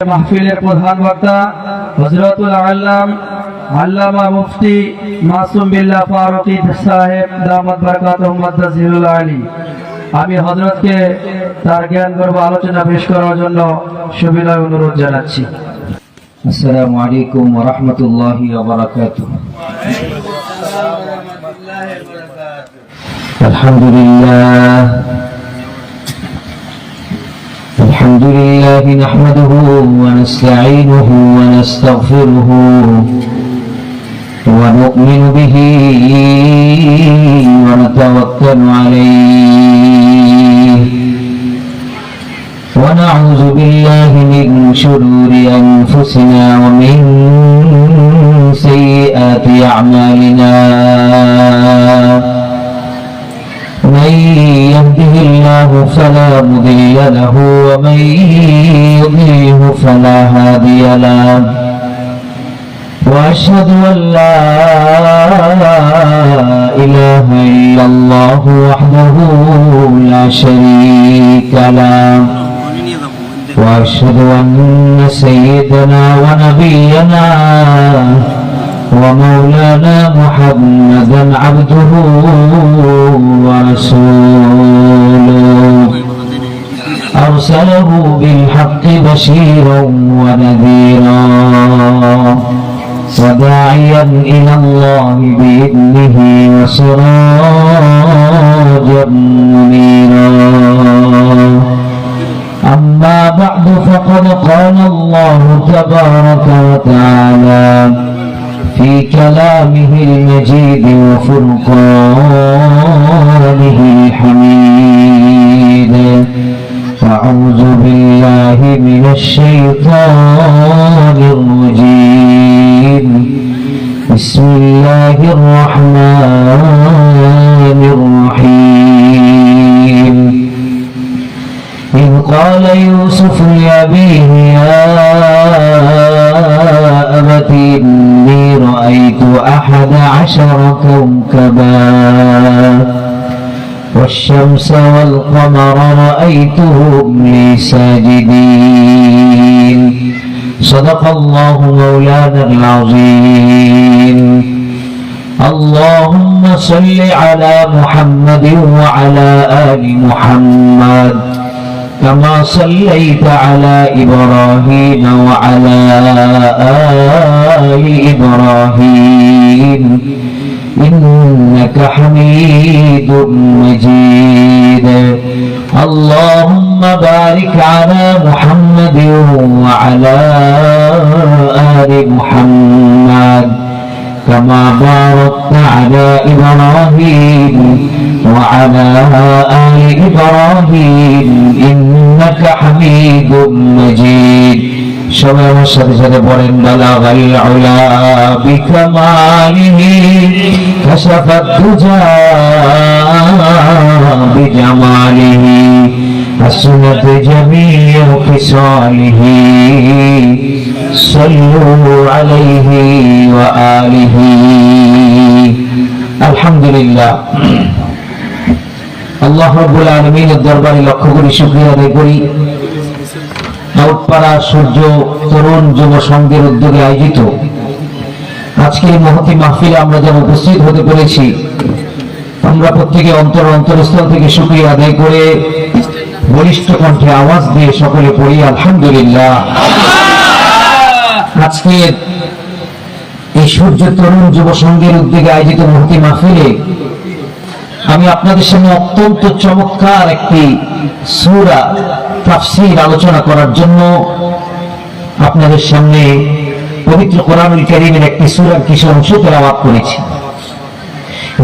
মাহফিলের প্রধান বক্তা হযরতুল আল্লাম আল্লামা মুফতি মাসুম বিল্লাহ ফারুকী সাহেব দামাত বারাকাতুহু মুদাজ্জিলুল আলী। আমি হযরতকে তার জ্ঞান গর্ভ আলোচনা পেশ করার জন্য সুবিনয় অনুরোধ জানাচ্ছি। আসসালামু আলাইকুম ওয়া রাহমাতুল্লাহি ওয়া বারাকাতুহু। আলহামদুলিল্লাহ الحمد لله نحمده ونستعينه ونستغفره ونؤمن به ونتوكل عليه ونعوذ بالله من شرور أنفسنا ومن سيئات أعمالنا من يهده الله فلا مضل له ومن يضلله فلا هادي له وأشهد أن لا إله إلا الله وحده لا شريك له وأشهد أن سيدنا ونبينا ومولانا محمدا عبده ورسوله أرسله بالحق بشيرا ونذيرا وداعيا إلى الله بإذنه وسراجا منيرا. أما بعد فقد قال الله تبارك وتعالى في كلامه المجيد وفرقانه الحميد: أعوذ بالله من الشيطان الرجيم. بسم الله الرحمن الرحيم. إذ قال يوسف لأبيه يا أبت إني رأيت 11 كوكبا والشمس والقمر رأيتهم لي ساجدين. صدق الله مولانا العظيم. اللهم صل على محمد وعلى آل محمد كما صليت على إبراهيم وعلى آل إبراهيم إنك حميد مجيد. اللهم بارك على محمد وعلى آل محمد كما باركت على إبراهيم وعلى آل إبراهيم إنك حميد مجيد. সবাই আমার সাথে সাথে বলেন: বালাগাল উলা বিকামালিহি কাশাফাত দুজা বিজামালিহি হাসনাত জামিউ খিসালিহি সাল্লু আলাইহি ওয়া আলিহি। আলহামদুলিল্লাহ, আল্লাহ রাব্বুল আলামিনের দরবারে লক্ষ কোটি শুকরিয়া আদায় করি। আউটপাড়া সূর্য তরুণ যুব সংঘের উদ্যোগে আয়োজিত আজকের মহতি মাহফিলে আমরা যেন উপস্থিত হতে পেরেছি, আমরা প্রত্যেকে অন্তরস্থল থেকে শুকরিয়া আদায় করে বলিষ্ঠ কণ্ঠে আওয়াজ দিয়ে সকলে পড়ি আলহামদুলিল্লাহ। আজকে এই সূর্য তরুণ যুব সংঘের উদ্যোগে আয়োজিত মহতি মাহফিলে আমি আপনাদের সামনে অত্যন্ত চমৎকার একটি সূরা তাফসীর আলোচনা করার জন্য আপনাদের সামনে পবিত্র কোরআনুল কারীমের একটি সূরার কিছু অংশ তেলাওয়াত করেছি।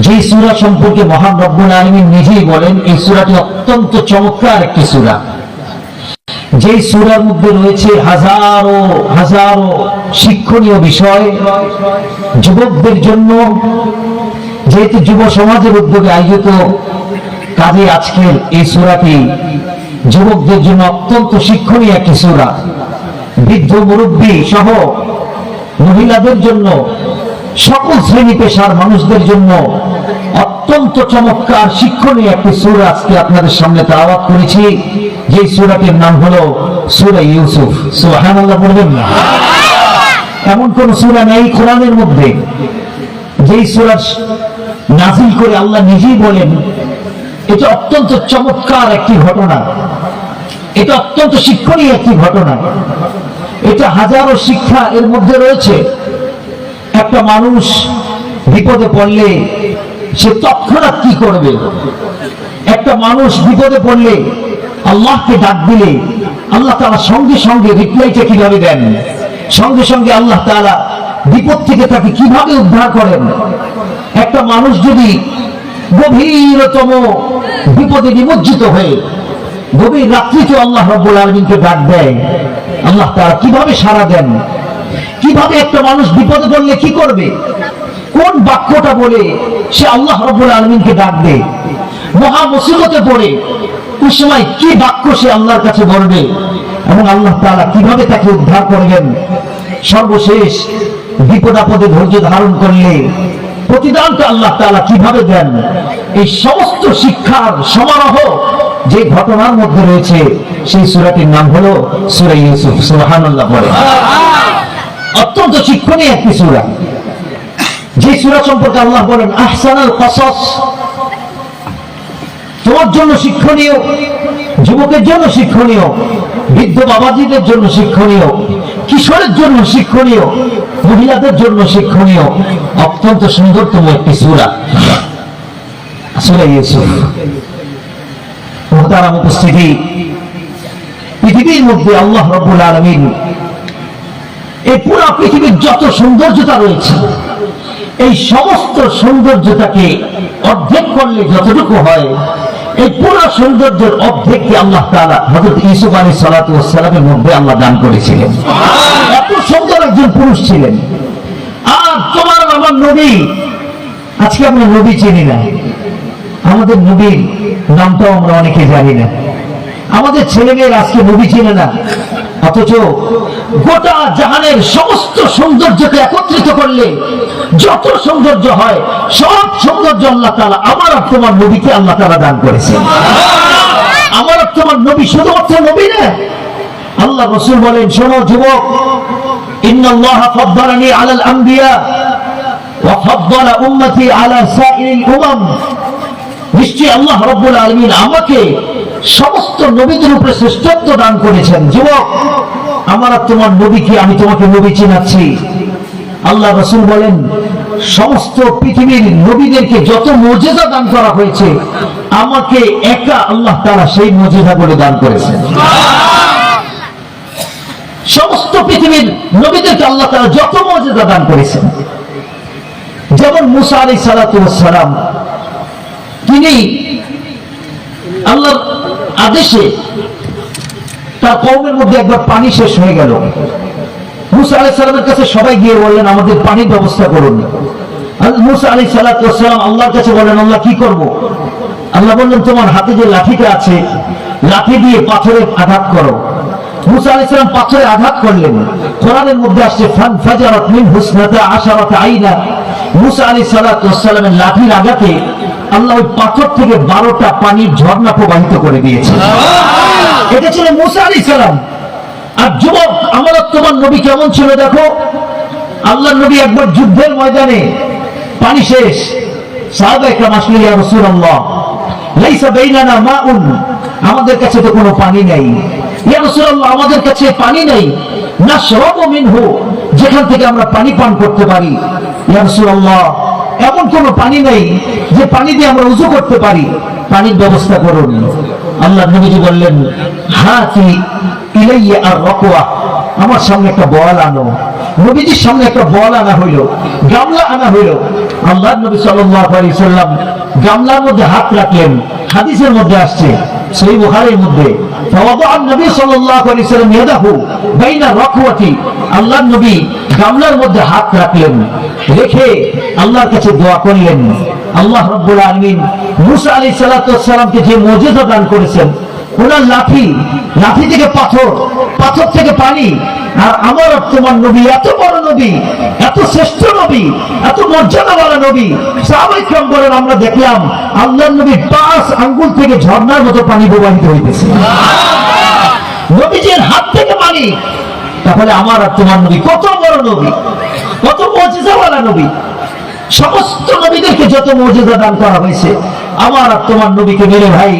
যে সূরা সম্পর্কে মহান রব্বুল আলামিন নিজেই বলেন এই সূরাটি অত্যন্ত চমৎকার একটি সূরা। যে সূরার মধ্যে রয়েছে হাজারো হাজারো শিক্ষণীয় বিষয় যুবকদের জন্য। যেহেতু যুব সমাজের উদ্যোগে আয়োজিত কাজে আজকের এই সূরাটি যুবকদের জন্য অত্যন্ত শিক্ষণীয় একটি সূরা। বৃদ্ধ মুরব্বী সহ মহিলাদের জন্য সকল শ্রেণী পেশার মানুষদের জন্য অত্যন্ত চমৎকার শিক্ষণীয় একটি সূরা আজকে আপনাদের সামনে তেলাওয়াত করেছি, যে সূরাটির নাম হলো সূরা ইউসুফ। সুবহানাল্লাহ বলবেন না? এমন কোন সূরা নেই কোরআনের মধ্যে যেই সূরা নাযিল করে আল্লাহ নিজেই বলেন এটা অত্যন্ত চমৎকার একটি ঘটনা, এটা অত্যন্ত শিক্ষণীয় একটি ঘটনা, এটা হাজারো শিক্ষা এর মধ্যে রয়েছে। একটা মানুষ বিপদে পড়লে সে তৎক্ষণাৎ কি করবে? একটা মানুষ বিপদে পড়লে আল্লাহকে ডাক দিলে আল্লাহ তাআলা সঙ্গে সঙ্গে রিপ্লাইটা কিভাবে দেন, সঙ্গে সঙ্গে আল্লাহ তাআলা বিপদ থেকে তাকে কিভাবে উদ্ধার করেন। একটা মানুষ যদি গভীরতম বিপদে নিমজ্জিত হয়ে গভীর রাত্রিতে আল্লাহ রাব্বুল আলামিনকে ডাক দেয়, আল্লাহ তাআলা কিভাবে সাড়া দেন। কিভাবে একটা মানুষ বিপদে পড়লে কি করবে, কোন বাক্যটা বলে সে আল্লাহ রাব্বুল আলামিনকে ডাক দেয়। মহা মুসিবতে পড়ে ওই সময় কি বাক্য সে আল্লাহর কাছে বলবে এবং আল্লাহ তাআলা কিভাবে তাকে উদ্ধার করবেন। সর্বশেষ বিপদ আপদে ধৈর্য ধারণ করলে প্রতিদানটা আল্লাহ তাআলা কিভাবে দেন। এই সমস্ত শিক্ষার সমারোহ যে ঘটনার মধ্যে রয়েছে সেই সূরাটির নাম হলো সূরা ইউসুফ। সুবহানাল্লাহ বলে। অত্যন্ত শিক্ষণীয় একটি সূরা, যে সূরা সম্পর্কে আল্লাহ বলেন আহসানুল কসস। তোমার জন্য শিক্ষণীয়, যুবকের জন্য শিক্ষণীয়, বৃদ্ধ বাবাজিদের জন্য শিক্ষণীয়, কিশোরের জন্য শিক্ষণীয়, মহিলাদের জন্য শিক্ষণীয় অত্যন্ত সুন্দরতম একটি সূরা, সূরা ইউসুফ। মুহতারাম উপস্থিতি, পৃথিবীর মধ্যে আল্লাহ রাব্বুল আলামিন এই পুরো পৃথিবীর যত সৌন্দর্যতা রয়েছে এই সমস্ত সৌন্দর্যতাকে অর্ধেক করলে যতটুকু হয় এই পুরো সৌন্দর্যের অর্ধেককে আল্লাহ তাআলা হযরত ইউসুফ আলাইহিস সালাতু ওয়াস সালামের মধ্যে আল্লাহ দান করেছিলেন। এত সুন্দর একজন পুরুষ ছিলেন। আর তোমার আমার নবী, আজকে আমরা নবী চিনি না, আমাদের নবীর নামটাও আমরা অনেকে জানি না, আমাদের ছেলেমেয়েরা আজকে নবী চিনে না, অথচ গোটা জাহানের সমস্ত সৌন্দর্যকে একত্রিত করলে যত সৌন্দর্য হয় সব সৌন্দর্য আল্লাহ তাআলা আমার আর তোমার নবীকে আল্লাহ তাআলা দান করেছে। আমার আর তোমার নবী শুধুমাত্র নবী না, আল্লাহ রাসূল বলেন, শোনো যুবক, ইন্নাল্লাহা ফাদ্দালানি আলাল আম্বিয়া ওয়া ফাদ্দালা উম্মতি আলা সাইরিল উমাম। নিশ্চয়ই আল্লাহ রাব্বুল আলামিন আমাকে সমস্ত নবীদের উপরে শ্রেষ্ঠত্ব দান করেছেন। যুবক, আমার আর তোমার নবীকে আমি তোমাকে নবী চিনাচ্ছি। আল্লাহ রাসূল বলেন, সমস্ত পৃথিবীর নবীদেরকে যত মুজিজা দান করা হয়েছে আমাকে একা আল্লাহ তাআলা সেই মুজিজাগুলো দান করেছেন। সমস্ত পৃথিবীর নবীদেরকে আল্লাহ তাআলা যত মুজিজা দান করেছেন, যেমন মুসা আলাইহিস সালাতু ওয়াস সালাম, তিনি আল্লাহর আদেশে তার কওমের মধ্যে একবার পানি শেষ হয়ে গেল। মুসা আলাইহিস সালামের কাছে সবাই গিয়ে বললেন, আমাদের পানির ব্যবস্থা করুন। মুসা আলাইহিস সালাতু ওয়াস সালাম আল্লাহর কাছে বললেন, আল্লাহ কি করব? আল্লাহ বললেন, তোমার হাতে যে লাঠিটা আছে লাঠি দিয়ে পাথরে আঘাত করো। মুসা আলাইহিস সালাম পাথরে আঘাত করলেন। কোরআনের মধ্যে আসছে ফানফাজারাত মিন হুসনাতা আশারাতা আইনা। মুসা আলাইহিস সালাতু ওয়াস সালামের লাঠির আঘাতে আল্লাহ ওই পাথর থেকে 12টা পানির ঝর্ণা প্রবাহিত করে দিয়েছে। এটা ছিল মুসা আলাইহিস সালাম। আর যুবক, আমার তোমার নবী কেমন ছিল দেখো। আল্লাহর নবী একবার যুদ্ধের ময়দানে পানি শেষ, সাহাবায়ে কেরাম আসলেন, ইয়া রাসূলুল্লাহ লাইসা বাইনানা মাউন, আমাদের কাছে তো কোনো পানি নাই। ইয়া রাসূলুল্লাহ, আমাদের কাছে পানি নাই, নাশরাবু মিনহু, যেখান থেকে আমরা পানি পান করতে পারি। ইয়া রাসূলুল্লাহ, এমন কোনো পানি নাই যে পানি দিয়ে আমরা ওযু করতে পারি, পানির ব্যবস্থা করুন। আল্লাহর নবীজি বললেন, হাতি ইলাইয়া আর-রাকওয়া, আমার সামনে একটা বল আনো। নবীজির সামনে একটা বল আনা হইল, গামলা আনা হইল। আল্লাহর নবী সাল্লাল্লাহু আলাইহি সাল্লাম গামলার মধ্যে হাত রাখলেন। হাদিসের মধ্যে আসছে, সহিহ বুখারীর মধ্যে, ফাওয়াদাআন নবী সাল্লাল্লাহু আলাইহি সাল্লাম ইয়াদাহু বাইনা রাকওয়াতি, আল্লাহর নবী গামলার মধ্যে হাত রাখলেন, রেখে আল্লাহর কাছে দোয়া করলেন। আল্লাহ রাব্বুল আলামিন মুসা আলাইহিস সালাতু ওয়াস সালামকে যে মুজিজা দান করেছেন, ওনার লাঠি থেকে পাথর, পাথর থেকে পানি, আর আমার আর তোমার নবী এত বড় নবী, এত শ্রেষ্ঠ নবী, এত মর্যাদাওয়ালা নবী। সাহাবায়ে কেরাম বলেন, আমরা দেখলাম আল্লাহর নবীর 5 আঙ্গুল থেকে ঝর্ণার মতো পানি প্রবাহিত হইতেছে, নবীজির হাত থেকে পানি। তাহলে আমার আর তোমার নবী কত বড় নবী, কত মুজিজাওয়ালা নবী। সমস্ত নবীদেরকে যত মুজিজা দান করা হয়েছে, আমার আর তোমার নবীকে মেরে ভাই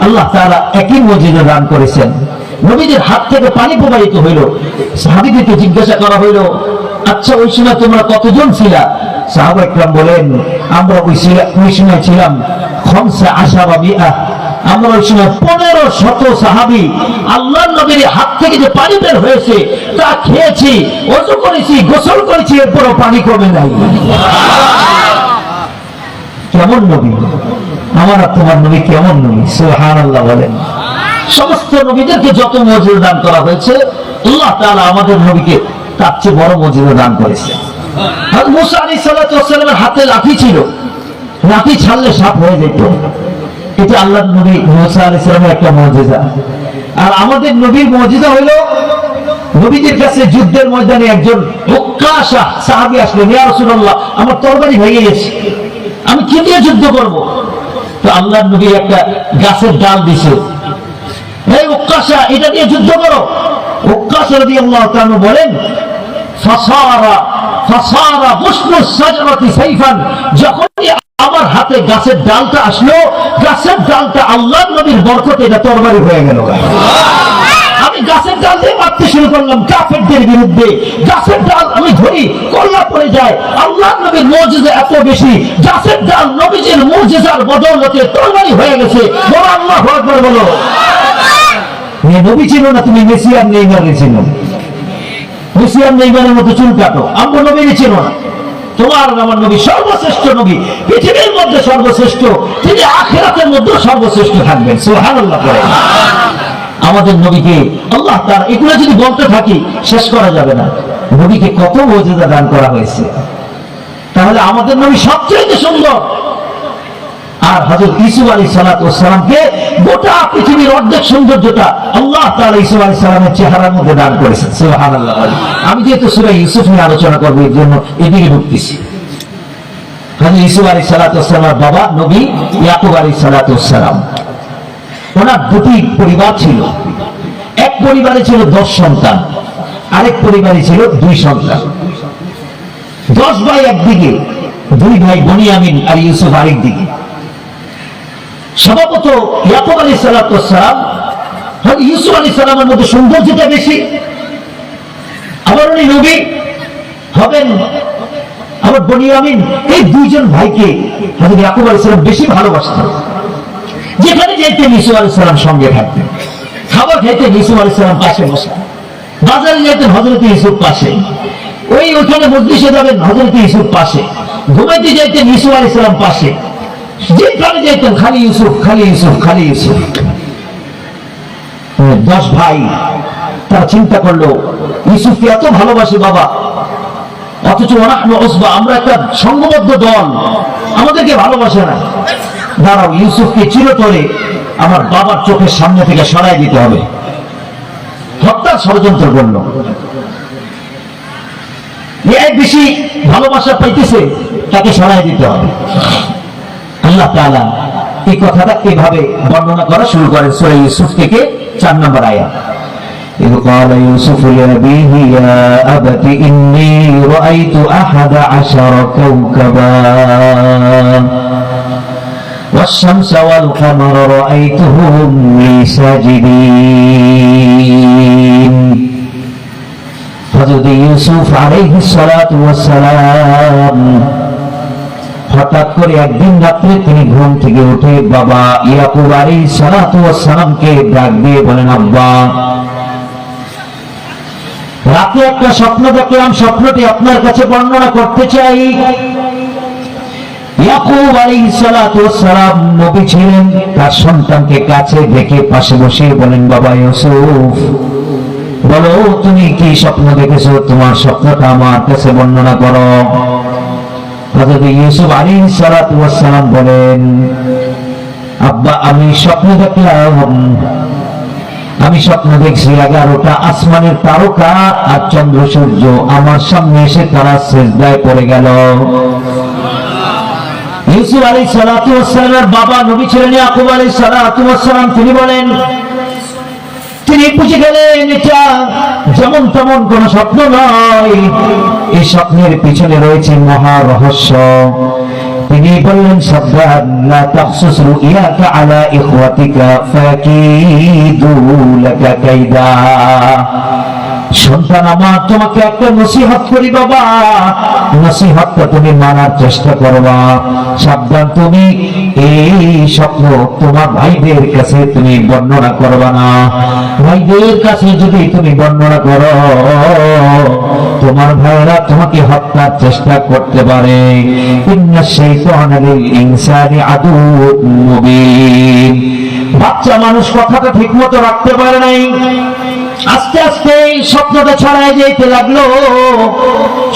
আল্লাহ তাআলা একই মুজিজা দান করেছেন। নবীদের হাত থেকে পানি প্রবাহিত হইল। সাহাবীদেরকে জিজ্ঞাসা করা হইল, আচ্ছা ওই সময় তোমরা কতজন ছিলা? সাহাবা একরাম বলেন, আমরা ওই সময় ছিলাম 15 আমরা ওই সময় 1500 সাহাবী। আল্লাহর নবীর হাত থেকে যে পানি বের হয়েছে তা খেয়েছি, ওযু করেছি, গোসল করেছি, এরপরও পানি কমে নাই। কেমন নবী আমার আর তোমার নবী, কেমন নবী! সুবহানাল্লাহ বলেন। সমস্ত নবীদেরকে যত মর্যাদা দান করা হয়েছে, আল্লাহ তাআলা আমাদের নবীকে তার চেয়ে বড় মর্যাদা দান করেছে। আর মুসা আলাইহিস সালাতু ওয়াস সালামের হাতে লাঠি ছিল, লাঠি ছাড়লে সাপ হয়ে যেত। এটা আল্লাহর নবী মুসা আলাইহিস সালামের একটা মুজিজা। আর আমাদের নবীর মুজিজা হলো, নবীদের কাছে যুদ্ধের ময়দানে একজন উক্কাশা সাহাবী আসলেন, ইয়া রাসূলুল্লাহ আমার তরবারি ভেঙে গেছে, আমি কি দিয়ে যুদ্ধ করব? তো আল্লাহর নবী একটা গাছের ডাল দিয়েছে, এই উক্কাশা এটা দিয়ে যুদ্ধ করো। উক্কাশা রাদিয়াল্লাহু তাআলা বলেন, ফাসারা বুশনু সাজরাতি সাইফান, যখনই আমার হাতে গাছের ডালটা আসলো, গাছের ডালটা আল্লাহর নবীর বরকতে এটা তরবারি হয়ে গেল। আমি গাছের ডাল দিয়ে মারতে শুরু করলাম কাফেরদের বিরুদ্ধে। গাছের ডাল আমি ধরি, কল্লা পড়ে যায়। আল্লাহর নবীর মুজিজা এত বেশি, গাছের ডাল নবীজির মুজিজার বদৌলতে তরবারি হয়ে গেছে। বলো আল্লাহু আকবার বলো। নবী ছিল না তুমি মেসি আর নেইমারের ছিল, মেসি আর নেইমারের মতো চুল কাটো, আমরা নবীর ছিল না। তোমার আমার নবী সর্বশ্রেষ্ঠ নবী, পৃথিবীর মধ্যে সর্বশ্রেষ্ঠ, তিনি আখিরাতের মধ্যে সর্বশ্রেষ্ঠ থাকবেন। সুবহানাল্লাহ বলেন। আমাদের নবীকে আল্লাহ তাআলা, এগুলো যদি বলতে থাকি শেষ করা যাবে না, নবীকে কত মুজিজা দান করা হয়েছে। তাহলে আমাদের নবী সবচেয়ে সুন্দর। আর হযরত ইউসুফ আলাইহিস সালাতু ওয়াস সালামকে গোটা পৃথিবীর অর্ধেক সৌন্দর্যটা আল্লাহ তাআলা ইউসুফ আলাইহিস সালামের চেহারার মধ্যে দান করেছেন। সুবহানাল্লাহ। আমি যেহেতু সূরা ইউসুফ নিয়ে আলোচনা করব, এর জন্য এদিকে ঢুকতেছি। হযরত ইউসুফ আলাইহিস সালাতু ওয়াস সালামের বাবা নবী ইয়াকুব আলাইহিস সালাতু ওয়াস সালাম, ওনার দুটি পরিবার ছিল। এক পরিবারে ছিল 10 সন্তান, আরেক পরিবারে ছিল 2 সন্তান। 10 ভাই একদিকে, 2 ভাই বনিয়ামিন আর ইউসুফ আরেক দিকে। স্বভাবত ইয়াকুব আলাইহিস সালাতু ওয়াস সালাম, হযরত ইউসুফ আলাইহিস সালামের মধ্যে সৌন্দর্যটা বেশি। আবার উনি নবী হবেন, আবার বনিয়ামিন, এই 2 জন ভাইকে হযরত ইয়াকুব আলাইহিস সালাম বেশি ভালোবাসতেন। যেখানে যেতেন ইউসুফ আলাইহিস সালাম সঙ্গে থাকতেন, খাবার খাইতেন ইউসুফ আলাইহিস সালাম পাশে বসে, বাজারে যেতেন হযরত ইউসুফ পাশে, ওইখানে মজলিসে যাবেন হযরত ইউসুফ পাশে, ঘুমাইতে যাইতেন ইউসুফ আলাইহিস সালাম পাশে, যেখানে যাইতেন খালি ইউসুফ, খালি ইউসুফ, খালি ইউসুফ। 10 ভাই তারা চিন্তা করলো ইউসুফকে এত ভালোবাসে বাবা, অথচ ওয়ানাহনু উসবা, আমরা একটা সংঘবদ্ধ দল, আমাদেরকে ভালোবাসে না। দাঁড়াও, ইউসুফকে চিরতরে আমার বাবার চোখের সামনে থেকে সরাই দিতে হবে। হত্যার ষড়যন্ত্র করল। এই বেশি ভালোবাসা পাইতেছে, তাকে সরাই দিতে হবে। আল্লাহ তাআলা এই কথাটা এভাবে বর্ণনা করা শুরু করেন সূরা ইউসুফ থেকে 4 নম্বর আয়াত। إذ قال يوسف لأبيه يا أبت إني رأيت 11 كوكبا والشمس والقمر رأيتهم لي ساجدين। হযরত ইউসুফ আলাইহিস সালাতু ওয়াস সালাম হঠাৎ করে একদিন রাত্রে তিনি ঘুম থেকে উঠে বাবা ইয়াকুব আলাইহিস সালাতু ওয়াস সালামকে ডাক দিয়ে বলেন, আব্বা রাতে একটা স্বপ্ন দেখলাম, স্বপ্নটি আপনার কাছে বর্ণনা করতে চাই। ইয়াকুব আলাইহিস সালাতু ওয়াস সালাম নবী ছিলেন, তার সন্তানকে কাছে দেখে পাশে বসিয়ে বলেন, বাবা ইউসুফ বলো তুমি কি স্বপ্ন দেখেছো, তোমার স্বপ্নটা আমার কাছে বর্ণনা করো। হযরত ইউসুফ আলাইহিস সালাতু ওয়াস সালাম বলেন, আব্বা আমি স্বপ্ন দেখলাম আমি স্বপ্ন দেখছি 11টা আসমানের তারকা আর চন্দ্র সূর্য আমার সামনে এসে তারা সিজদায় পড়ে গেল। ইউসুফ আলাইহিস সালাতু ওয়াস সালামের বাবা নবী ছিলেন ইয়াকুব আলাইহিস সালাতু ওয়াস সালাম। তিনি বলেন, তিনি বুঝে গেলেন এটা যেমন তেমন কোন স্বপ্ন নয়, এই স্বপ্নের পিছনে রয়েছে মহা রহস্য। তিনি বললেন, সাবধান, লা তাখসুস রুইয়াকা আলা ইখওয়াতিকা ফাকিদু লাকা কাইদা। সন্তান আমার, তোমাকে একটা নসিহত করি বাবা, নসিহতটা তুমি মানার চেষ্টা করবা। সাবধান, তুমি এই স্বপ্ন তোমার ভাইদের কাছে তুমি বর্ণনা করবা না। ভাইদের কাছে যদি তুমি বর্ণনা করো, তোমার ভাইরা তোমাকে হত্যার চেষ্টা করতে পারে। ইন্নাশ শাইতানা লিল ইনসানি আদুউম মুবিন। বাচ্চা মানুষ কথাটা ঠিক মতো রাখতে পারে নাই। আস্তে আস্তে স্বপ্নটা ছড়ায় যেতে লাগলো।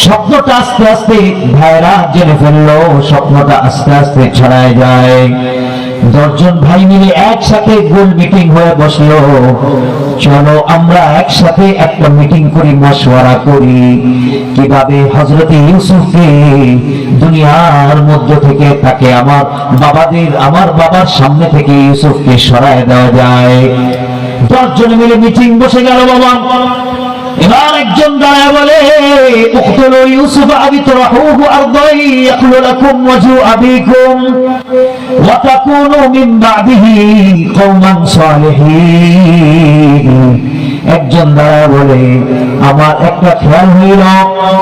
স্বপ্নটা আস্তে আস্তে ভাইরা জেনে ফেললো, স্বপ্নটা আস্তে আস্তে ছড়ায় যায়। 10 জন ভাই মিলে একসাথে গোল মিটিং হয়ে বসলো। চলো আমরা একসাথে একটা মিটিং করি, মশওয়ারা করি কিভাবে হযরত ইউসুফকে দুনিয়ার মধ্য থেকে, তাকে আমার বাবার সামনে থেকে ইউসুফকে সরায় দেওয়া যায়। 10 জন মিলে মিটিং বসে গেল বাবা। এবার একজন দাঁড়ায় বলে, উকতুলু ইউসুফ আবিতরাহুহু আরদাই ইয়াকুলু লাকুম ওয়াজহু আবিকুম ওয়া তাকুনু মিন বা'দিহি কওমান সালিহিন। একজন দাঁড়ায় বলে, আমার একটা খেয়াল হইল,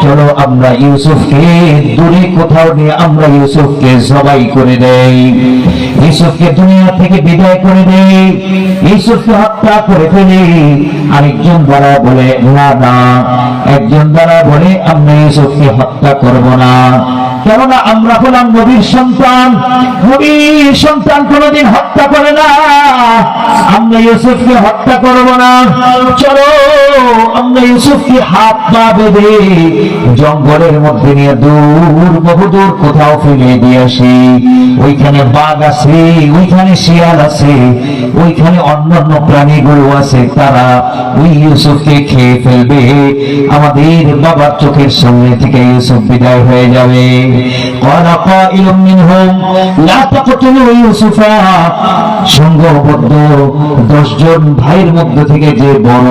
চলো আমরা ইউসুফকে দূরে কোথাও নিয়ে আমরা ইউসুফকে জবাই করে দেই, ইউসুফকে দুনিয়া থেকে বিদায় করে দেই, ইউসুফকে হত্যা করে ফেলি। আরেকজন দ্বারা বলে, না না। একজন দ্বারা বলে, আমরা ইউসুফকে হত্যা করব না, কেননা আমরা হলাম নবীর সন্তান, নবীর সন্তান কোনদিন হত্যা করে না, আমরা ইউসুফকে হত্যা করব না। চলো আমরা ইউসুফকে হাত পা বেঁধে জঙ্গলের মধ্যে নিয়ে বহুদূর কোথাও ফেলে দিয়ে আসি। ওইখানে বাঘ আছে, ওইখানে শিয়াল আছে, ওইখানে অন্যান্য প্রাণীগুলো আছে, তারা ওই ইউসুফকে খেয়ে ফেলবে। আমাদের বাবার চোখের সামনে থেকে ইউসুফ বিদায় হয়ে যাবে। ক্বালা কাইলুম মিনহুম লা তাকতুলু ইউসুফা। সংঘবদ্ধ 10 জন ভাইয়ের মধ্যে থেকে যে বড়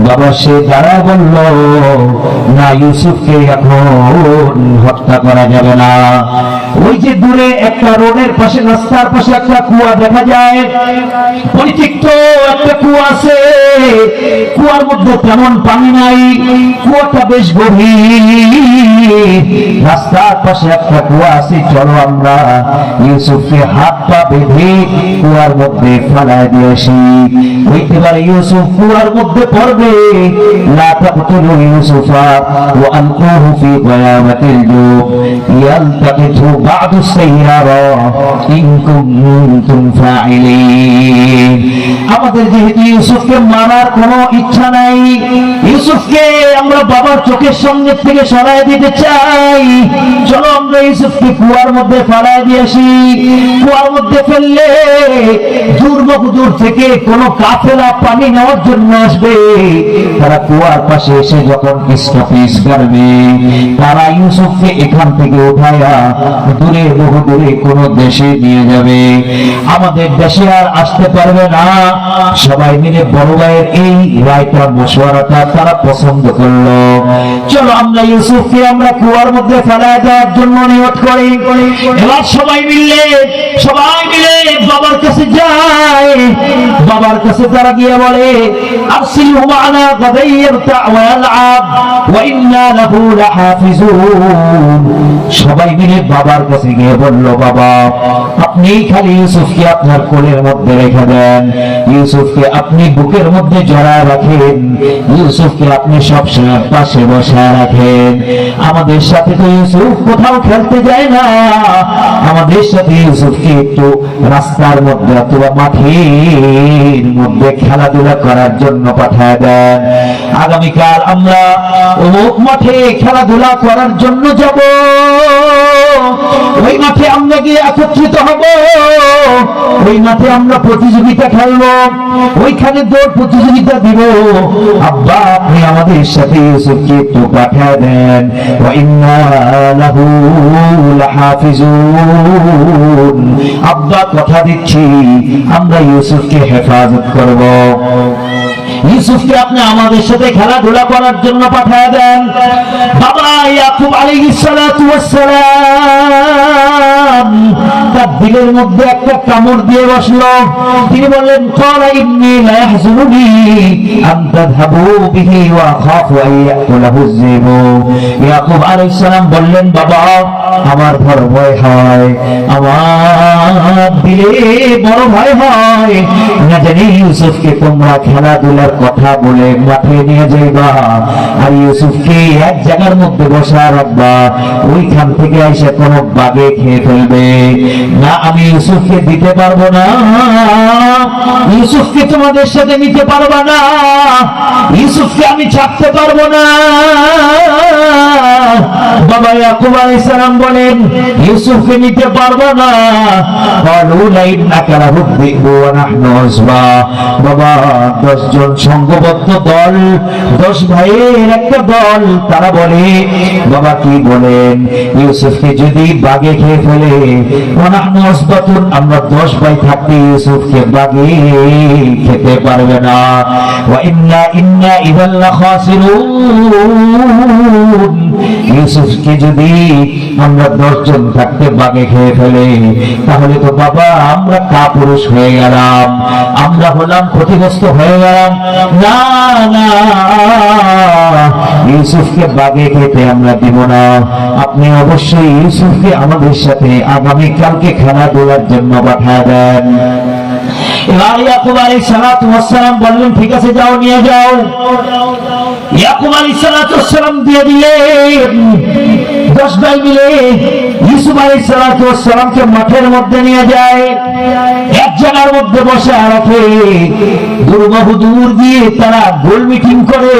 বাবা, সে দ্বারা বলল, না, ইউসুফকে এখন হত্যা করা যাবে না। ওই যে দূরে একটা রোডের পাশে, রাস্তার পাশে একটা কুয়া দেখা যায়, পরিত্যক্ত একটা কুয়া আছে। কুয়ার মধ্যে তেমন পানি নাই, কুয়াটা বেশ গভীর। রাস্তার পাশে একটা কুয়া আছে, চলো আমরা ইউসুফকে হাত পা বেঁধে কুয়ার মধ্যে ফেলায় দিয়ে আসি। হইতে পারে ইউসুফ কুয়ার মধ্যে পড়বে। লা তাকতুলু ইউসুফা ওয়া আলকুহু ফি গায়াবাতিল জুব ইয়ালতাকিতু বা'দু সাইয়ারা ইন কুনতুম ফাইলিন। আমাদের যেহেতু ইউসুফকে মারার কোনো ইচ্ছা নাই, ইউসুফকে আমরা বাবার চোখের সামনে থেকে সরায় দিতে চাই, চলো আমরা ইউসুফকে কুয়ার মধ্যে ফেলায় দিয়ে আসি। কুয়ার মধ্যে ফেললে দূর থেকে কোনো কাফেলা পানি নেওয়ার জন্য আসবে, তারা কুয়ার পাশে এসে যখন স্টপেজ করবে, তারা ইউসুফকে এখান থেকে উঠায়া বহু দূরে কোনো দেশে নিয়ে যাবে। আমাদের দেশে আর আসতে পারবে না। সবাই মিলে বড় ভাইয়ের এই রায়টা, মশওয়ারাটা তারা পছন্দ করলো। চলো আমরা ইউসুফকে আমরা কুয়ার মধ্যে ফেলায় দেওয়ার জন্য নিয়ত করি। এবার সবাই মিলে বাবার কাছে যায়। বাবার কাছে তারা গিয়ে বলে, আরসিলহু মা'না গাদান ইয়ারতা ওয়া ইয়ালআব ওয়া ইন্না লাহু লাহাফিজুন। সবাই মিলে বাবার কাছে গিয়ে বলল, বাবা, আপনি খালি ইউসুফকে আপনার কোলের মধ্যে রেখে দেন, ইউসুফকে আপনি বুকের মধ্যে জড়ায় রাখেন, ইউসুফকে আপনি সবসময় পাশে বসায় রাখেন। আমাদের সাথে তো ইউসুফ কোথাও খেলতে যায় না, আমাদের সাথে ইউসুফকে একটু রাস্তার মধ্যে অথবা মাঠের মধ্যে খেলাধুলা করার জন্য পাঠায় দেন। আগামীকাল আমরা ওই অমুক মাঠে খেলাধুলা করার জন্য যাব, ওই মাঠে আমরা গিয়ে একত্রিত হব, ওই মাঠে আমরা প্রতিযোগিতা খেলবো, ওইখানে দৌড় প্রতিযোগিতা দিব। আব্বা আপনি আমাদের সাথে ইউসুফকে একটু পাঠিয়ে দেন, ওয়া ইন্না লাহু লাহাফিজুন। আব্বা কথা দিচ্ছি আমরা ইউসুফকে হেফাজত করব। ইউসুফকে আপনি আমাদের সাথে খেলাধুলা করার জন্য পাঠিয়ে দেন। বাবা ইয়াকুব আলাইহিস সালাতু ওয়াস সালাম তার দিলের মধ্যে একটা কামড় দিয়ে বসলো। তিনি বললেন ক্বালা ইন্নী লা ইয়াহজুনুনি আন তাযহাবু বিহি ওয়া আখাফু আন ইয়াকুলাহু যিবু। ইয়াকুব আলাইহিস সালাম বললেন বাবা আমার বড় ভয় হয়, আমার দিলে বড় ভয় হয়, না জানি ইউসুফকে তোমরা খেলাধুলার কথা বলে মাঠে নিয়ে যাইবা আর ইউসুফকে এক জায়গার মধ্যে বসা রাখবা, ওইখান থেকে এসে কোন বাগে খেয়ে ফেলবে। না আমি ইউসুফকে দিতে পারবো না, ইউসুফকে তোমাদের সাথে নিতে পারবা না, ইউসুফকে আমি ছাড়তে পারবো না। বাবা ইয়াকুব আলাইহিস সালাম বলেন ইউসুফকে নিতে পারবো না। ক্বালু লা ইন্নাকা লাহুদ্দিবু ওয়া নাহনু উসবা। বাবা 10 জন সংঘবদ্ধ দল, 10 ভাইয়ের একটা দল, তারা বলে বাবা কি বলেন ইউসুফকে যদি বাগে খেয়ে ফেলে, ওয়া নাহনু উসবাতুন আমরা 10 ভাই থাকতে ইউসুফকে বাগে খেতে পারবে না। ওয়া ইন্না ইযাল লাখাসিরুন ইউসুফকে যদি আমরা 10 জন থাকতে বাগে খেয়ে ফেলে তাহলে তো বাবা আমরা কাপুরুষ হয়ে গেলাম, আমরা হলাম ক্ষতিগ্রস্ত হয়ে গেলাম। না না ইউসুফকে বাগে খেতে আমরা দিব না, আপনি অবশ্যই ইউসুফকে আমাদের সাথে আগামীকালকে খেলাধুলার জন্য পাঠিয়ে দেন। এবার ইয়াকুব আলাইহিস সালাতু ওয়াস সালাম বললেন ঠিক আছে যাও নিয়ে যাও। ইয়াকুব আলাইহিস সালাতু ওয়াস সালাম দিয়ে দিলেন। 10 ভাই মিলে ইউসুফ আলাইহিস সালাতু ওয়াস সালামকে মাঠের মধ্যে নিয়ে যায়, এক জায়গার মধ্যে বসে রাখে। দূরবাহু দূর দিয়ে তারা গোল মিটিং করে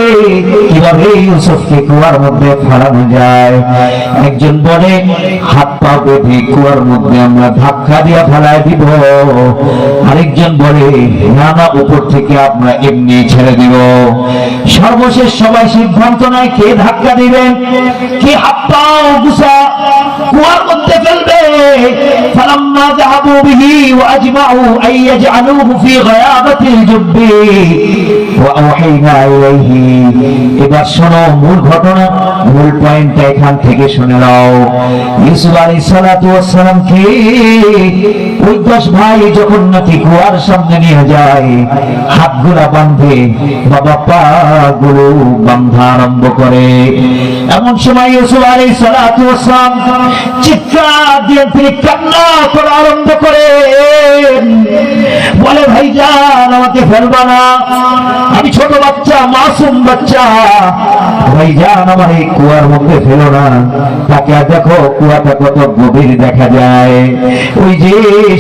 কিভাবে ইউসুফকে কুয়ার মধ্যে ফেলানো যায়। একজন বলে হাত পা বেঁধে কুয়ার মধ্যে আমরা ধাক্কা দিয়ে ফেলায় দিব, আরেকজন বলে না না উপর থেকে আমরা এমনি ছেড়ে দিব। সর্বশেষ সবাই সিদ্ধান্ত নেয় কে ধাক্কা দিবে, কে হাত পা গুছা কুয়ার মধ্যে ফেলবে। ফালাম্মা যাহাবু বিহি ওয়া আজমাউ আন ইয়াজআলুহু ফি গায়াবাতিল জুব্বি ওয়া আওহাইনা ইলাইহি। এবার শোনো মূল ঘটনা, মূল পয়েন্টটা এখান থেকে শুনে নাও। ইউসুফ আলাইহিস সালাতু ওয়াস সালামকে ওই 10 ভাই যখন নাকি কুয়ার সামনে নিয়ে যায়, হাতগুলা বাঁধে, বাবা পা গুলো বাঁধা আরম্ভ করে। এমন সময় ইউসুফ আলাইহিস সালাতু ওয়াস সালাম চিৎকার দিয়ে তিনি কান্না করা আরম্ভ করে, বলে ভাইজান আমাকে ফেলবা না, আমি ছোট বাচ্চা মাসুম বাচ্চা, ভাইজান আমার এই কুয়ার মধ্যে ফেলো না। তাকে দেখো কুয়াটা কত গভীর দেখা যায়, ওই যে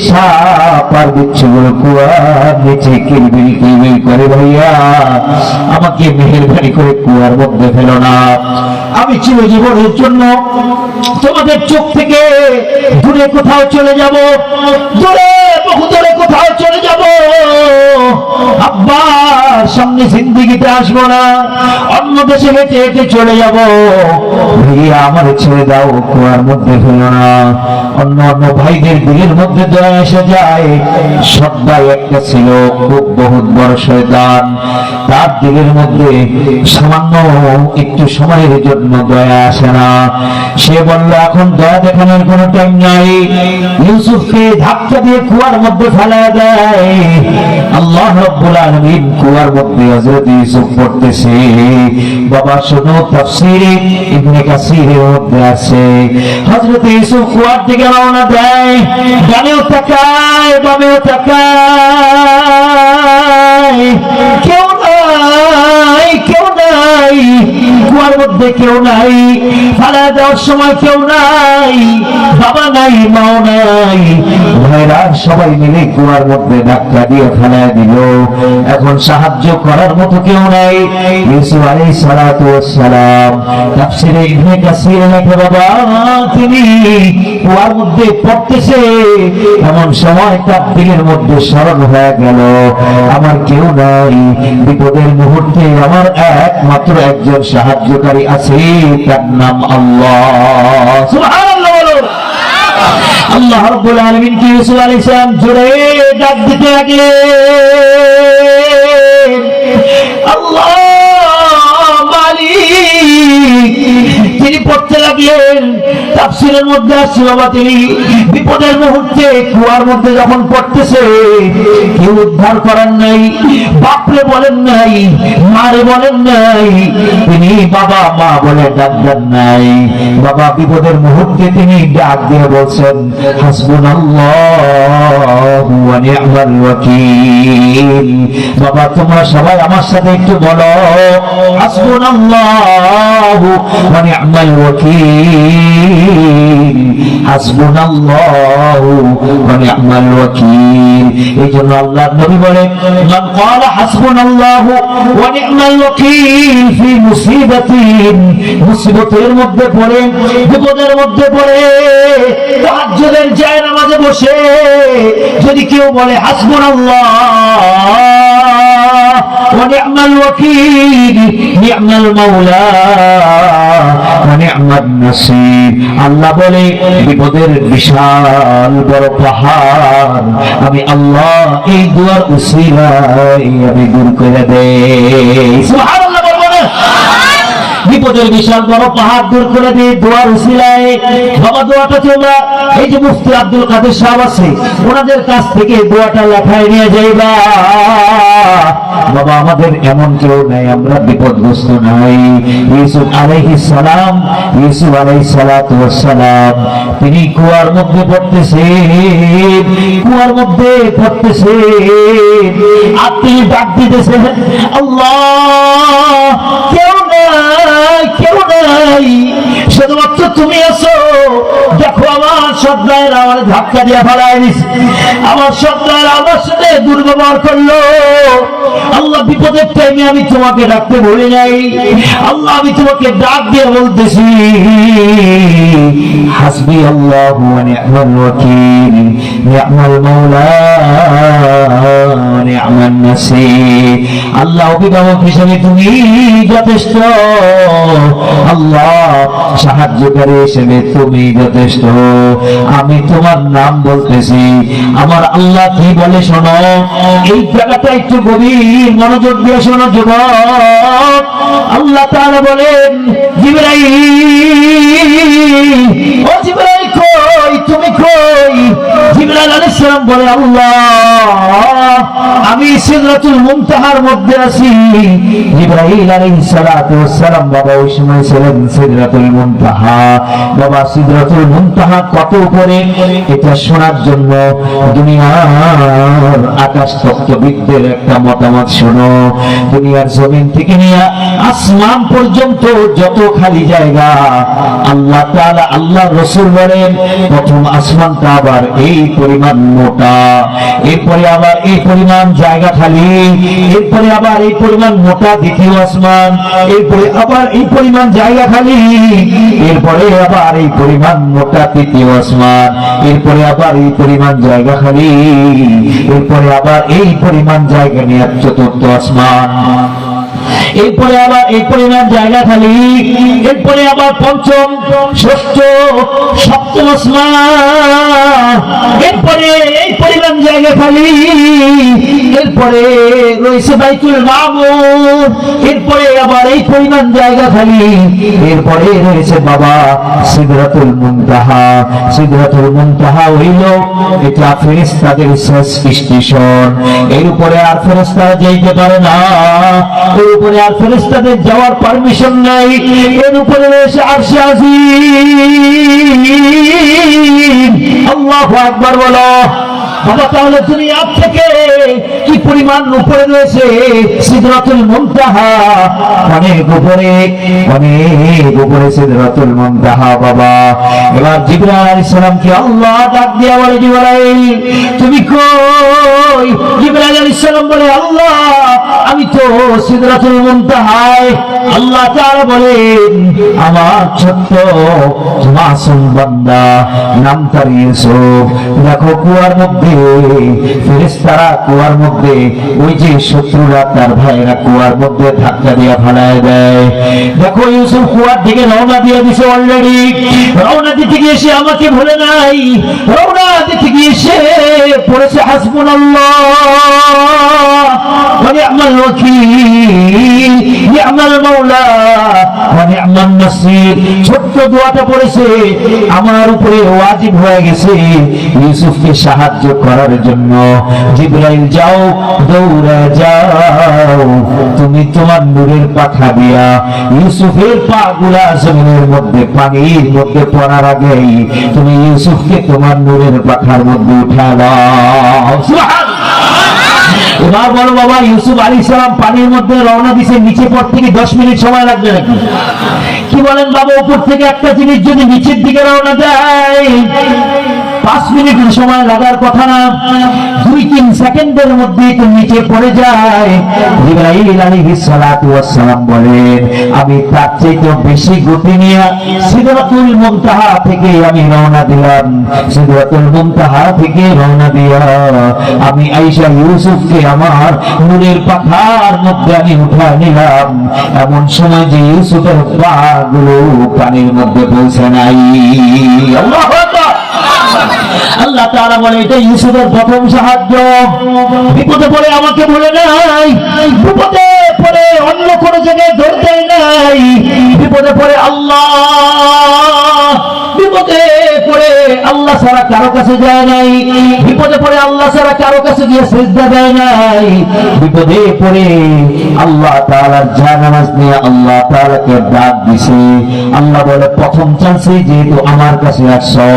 সাপ আর বিচ্ছুগুলো কুয়ার নিচে কিলবিল কিলবিল করে, ভাইয়া আমাকে মেহেরবানি করে কুয়ার মধ্যে ফেলো না, আমি চিরজীবনের জন্য তোমাদের চোখ থেকে দূরে কোথাও চলে যাব, দূরে বহু দূরে কোথাও চলে যাব, আব্বার সামনে জিন্দেগিতে আসবো না, অন্য দেশে হেঁটে হেঁটে চলে যাব, ভাইয়া আমার ছেড়ে দাও, কুয়ার মধ্যে ফেলো না। অন্য অন্য ভাইদের দিলের মধ্যে দয়া এসে যায়। সবাই একটা ছিল খুব বহুত বড় শয়তান, তার দিলের মধ্যে সামান্য একটু সময়ের জন্য দয়া আসে না। সে বলল এখন দয়া দেখানোর কোনো টাইম নাই, ইউসুফকে ধাক্কা দিয়ে কুয়ার মধ্যে ফেলা দেয়। আল্লাহ রাব্বুল আলামিন কুয়ার মধ্যে হযরত ইউসুফ পড়তেছে। বাবা শোনো তাফসীরে ইবনে কাসীরের মধ্যে আছে হযরত ইউসুফ কুয়ার দিকে রওনা দেয়, ডানেও তাকায় বামেও তাকায়, কেউ নাই কেউ নাই। কুয়ার মধ্যে কেউ নাই, ফালায়া দেওয়ার সময় কেউ নাই, বাবা নাই, মাও নাই, ভাইরা সবাই মিলে কুয়ার মধ্যে ধাক্কা দিয়ে ফেলায় দিল। এখন সাহায্য করার মতো কেউ নাই। ইউসুফ আলাইহিস সালাতু ওয়াস সালাম তাফসীরে ইবনে কাসীর লেখে, বাবা তিনি কুয়ার মধ্যে পড়তেছে, এমন সময় তার দিলের মধ্যে স্মরণ হয়ে গেল, আমার কেউ নাই, বিপদের মুহূর্তে আমার একমাত্র একজন সাহায্যকারী আছে, তার নাম আল্লাহ। সুবহানাল্লাহ বলো। আল্লাহ রাব্বুল আলামিন কি ইউসুফ আলাইহিস সালাম জোরে ডাক দিতে লাগলেন, আল্লাহ মালিক। তিনি পড়তে লাগলেন, তাফসীরের মধ্যে আছে বাবা তিনি বিপদের মুহূর্তে কুয়ার মধ্যে যখন পড়তেছে, কেউ উদ্ধার করার নাই, বাপরে বলেন নাই, মারে বলেন নাই, তিনি বাবা মা বলে ডাক দেন নাই। বাবা বিপদের মুহূর্তে তিনি ডাক দিয়ে বলছেন, হাসবুনাল্লাহু ওয়া নি'মাল ওয়াকিল। বাবা তোমরা সবাই আমার সাথে একটু বলো, হাসবুনাল্লাহু ওয়া নি'মাল ওয়াকিল, হাসবুনাল্লাহু ওয়া নি'মাল ওয়াকিল। এই জন্য আল্লাহর নবী বলে, মান ক্বালা হাসবুনাল্লাহু ওয়া নি'মাল ওয়াকিল ফি মুসিবাতিন, মুসিবতের মধ্যে পড়ে, বিপদের মধ্যে পড়ে, তাহাজ্জুদের জায় নামাজে বসে যদি কেউ বলে হাসবুনাল্লাহ ওয়া নি'মাল ওয়াকিল, নি'মাল মাওলা ওয়া নি'মান নাসির, আল্লাহ বলে বিপদের বিশাল বড় পাহাড় আমি আল্লাহ এই দুয়ার উসিলায় আমি দূর করে দেই। সুবহানাল্লাহ বলবো না? বিপদের বিশাল বড় পাহাড় দূর করে দিয়ে দোয়ার উসিলায়। বাবা দোয়াটা তোমরা এই যে মুফতি আব্দুল কাদের সাহেব আছে ওনাদের কাছ থেকে দোয়াটা লেখায় নিয়ে যাইবা। বাবা আমাদের এমন কেউ নাই আমরা বিপদগ্রস্ত নাই। ইউসুফ আলাইহিস সালাম, ইউসুফ আলাইহিস সালাতু ওয়াস সালাম তিনি কুয়ার মধ্যে পড়তেছে, কুয়ার মধ্যে পড়তেছে, আপনি ডাক দিতেছেন আল্লাহ, কেউ নাই, কেউ নাই, শুধুমাত্র তুমি আছো। দেখো আমার সর্দার আমার ধাক্কা দিয়ে ফেলায় দিছে, আমার সর্দার আমার সাথে দুর্ব্যবহার করলো। আল্লাহ বিপদের টাইমে আমি তোমাকে ডাকতে বলি নাই, আল্লাহ আমি তোমাকে ডাক দিয়ে বলতেছি হাসবি আল্লাহু ওয়া নি'মাল ওয়াকিল, নি'মাল মাওলা ওয়া নি'মান নাসির। আল্লাহ অভিভাবক হিসেবে তুমি যথেষ্ট, আল্লাহ সাহায্যকারী হিসেবে তুমি যথেষ্ট। আমি তোমার নাম বলতেছি, আমার আল্লাহ কি বলে শোনো। এই জায়গাটা একটু গভীর মনোযোগ দিয়ে শোনো যুবক। আল্লাহ তাআলা বলেন জিবরাইল, ও জিবরাইল কই, তুমি কই? জিবরাইল আলাইহিস সালাম বলে আল্লাহ আমি সিদরাতুল মুনতাহার মধ্যে আছি। জিবরাইল আলাইহিস সালাতু ওয়াস সালাম বাবা ওই সময় ছিলেন সিদরাতুল মুনতাহা। বাবা সিদরাতুল মুনতাহা কত উপরে এটা শোনার জন্য দুনিয়ার আকাশ তত্ত্ববিদদের একটা মতামত শোনো। দুনিয়ার জমিন থেকে নিয়ে আসমান পর্যন্ত যত খালি জায়গা আল্লাহ তাআলা আল্লাহ রাসূল বলেন প্রথম আসমানটা আবার এই পরিমাণ মোটা, এরপরে আবার এই পরিমাণ জায়গা খালি, এরপরে আবার এই পরিমাণ মোটা দ্বিতীয় আসমান, এরপরে আবার এই পরিমাণ জায়গা খালি, এরপরে আবার এই পরিমাণ মোটা তৃতীয় আসমান, এরপরে আবার এই পরিমাণ জায়গা খালি, এরপরে আবার এই পরিমাণ জায়গা নিয়ে চতুর্থ আসমান, এরপরে আবার এই পরিমাণ জায়গা খালি, এরপরে আবার পঞ্চম, ষষ্ঠ, সপ্তম আসমান, এরপরে এই পরিমাণ জায়গা খালি, এরপরে রয়েছে বাইতুল মামুর, এরপরে আবার এই পরিমাণ জায়গা খালি, এরপরে রয়েছে বাবা সিদরাতুল মুনতাহা। সিদরাতুল মুনতাহা হইল এটা ফেরেশতাদের শেষ স্টেশন। এর উপরে আর ফেরেশতারা যাইতে পারে না, এর উপরে আর ফেরেশতাদের যাওয়ার পারমিশন নাই। এর উপরে রয়েছে আরশে আজিম। আল্লাহু আকবার বলো। বাবা তাহলে দুনিয়া থেকে কি পরিমাণ উপরে রয়েছে সিদরাতুল মুনতাহা, অনেক উপরে সিদরাতুল মুনতাহা বাবা। এবার জিবরাইল আলাইহিস সালামকে আল্লাহ ডাক দিয়া বলে, জিবরাইল তুমি কই? জিবরাইল আলাইহিস সালাম বলে, আল্লাহ আমি তো সিদরাতুল মুনতাহায়। আল্লাহ তাআলা বলেন, আমার ছোট্ট মাসুম বান্দা নাম তার ইউসুফ, দেখো কুয়ার মধ্যে ফেরেশতারা, কুয়ার মধ্যে ওই যে শত্রুরা তার ভাইরা কুয়ার মধ্যে ধাক্কা দিয়ে ফালায় দেয়। দেখো ইউসুফ কুয়ার দিকে রওনা দিয়ে দিছে অলরেডি। রওনা দিতে গিয়ে সে আমাকে ভুলে নাই, রওনা দিতে গিয়ে সে পড়েছে হাসবুনাল্লাহ ওয়া নি'মাল ওয়াকিল, নি'মাল মাওলা ওয়া নি'মান নাসির। ছোট্ট দোয়াটা পড়েছে, আমার উপরে ওয়াজিব হয়ে গেছে ইউসুফকে সাহায্য করার জন্য। জিবরাইল যাও, দৌড়া যাও, তুমি তোমার নূরের পাখা দিয়া ইউসুফের পা গুলা জমিনের মধ্যে পানির মধ্যে পড়ার আগেই তুমি ইউসুফকে তোমার নূরের পাখার মধ্যে উঠা দাও। এবার বলো বাবা, ইউসুফ আলাইহিস সালাম পানির মধ্যে রওনা দিছে, নিচে পড়তে কি 10 মিনিট সময় লাগবে নাকি? কি বলেন বাবা? উপর থেকে একটা জিনিস যদি নিচের দিকে রওনা দেয় 5 মিনিট সময় লাগার কথা না, 2-3 সেকেন্ডের মধ্যে তো নিচে পড়ে যায়। জিবরাইল আলাইহিস সালাতু ওয়াস সালাম বলেন, আমি তার চেয়ে বেশি গতি নিয়ে সিদরাতুল মুনতাহা থেকে আমি রওনা দিলাম। সিদরাতুল মুনতাহা থেকে রওনা দিয়া আমি আয়েশা ইউসুফকে আমার নূরের পাখার মধ্যে আমি উঠা নিলাম। এমন সময় যে ইউসুফের পা গুলো পানির মধ্যে পৌঁছে নাই। আল্লাহু আকবার। আল্লাহ তাআলা বলে, এটা ইউসুফের প্রথম সাহায্য। বিপদে পড়ে আমাকে বলে নাই, বিপদে পড়ে অন্য কোন জায়গায় ধরতে নাই, বিপদে পড়ে আল্লাহ, বিপদে পড়ে আল্লাহ ছাড়া কারো কাছে যায় নাই, বিপদে পড়ে আল্লাহ ছাড়া কারো কাছে গিয়ে সিজদা দেয় নাই, বিপদে পড়ে আল্লাহ তাআলার জানাজ নিয়ে আল্লাহ তাআলাকে ডাক দিছে। আল্লাহ বলে, প্রথম চান্সে যেহেতু আমার কাছে আসছো,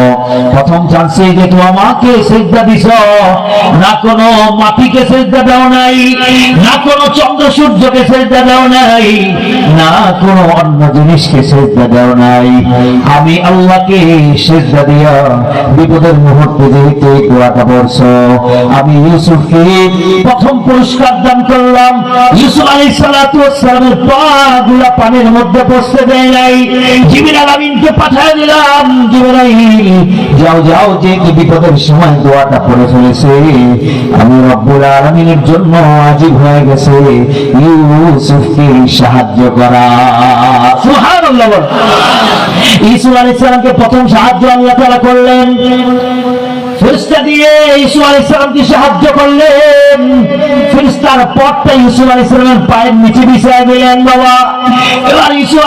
প্রথম চান্সে যেহেতু আমাকে সিজদা দিছো, না কোনো মাটিকে সিজদা দাও নাই, না কোনো চন্দ্র সূর্যকে সিজদা দাও নাই, না কোনো অন্য জিনিসকে সিজদা দাও নাই, আমি আল্লাহকে সিজদা দিয়া বিপদের মুহূর্তে যেহেতু এই দোয়াটা পড়ছো, আমি ইউসুফকে প্রথম পুরস্কার দান করলাম। ইউসুফ আলাইহিস সালাতু ওয়াস সালামের পাগুলা পানির মধ্যে পড়তে দেয় নাই, জিবরাইল আমিনকে পাঠিয়ে দিলাম, জিবরাইল যাও যাও, যে বিপদের সময় দোয়াটা পড়ে ফেলেছে, আমি রব্বুল আলামিনের জন্য ওয়াজিব হয়ে গেছে ইউসুফকে সাহায্য করা। সুবহানাল্লাহ। ইউসুফ আলাইহিস সালামকে প্রথম সাহায্য আল্লাহ তাআলা করলেন, ফেরেশতা দিয়ে ইউসুফ আলাইহিস সালামকে সাহায্য করলেন। ফেরেশতার পথটা ইউসুফ আলাইহিস সালামের পায়ের নিচে বিছিয়ে দিলেন বাবা। এবার ইউসুফ